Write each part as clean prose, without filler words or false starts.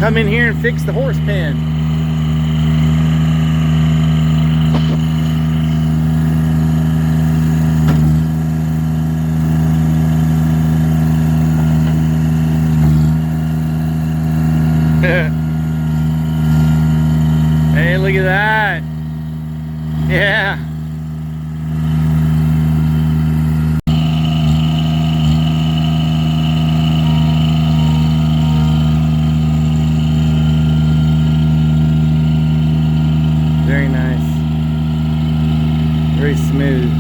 come in here and fix the horse pen. Hey, look at that. Yeah. Very nice. Very smooth.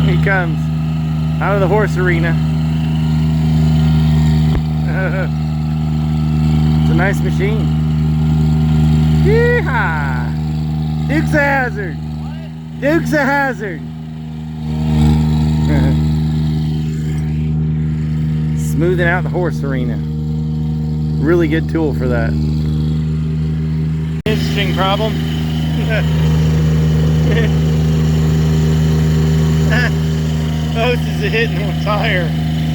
Here he comes out of the horse arena. It's a nice machine. Yeehaw! Dukes a hazard. Dukes a hazard. Smoothing out the horse arena. Really good tool for that. Interesting problem. Hose is hitting one tire.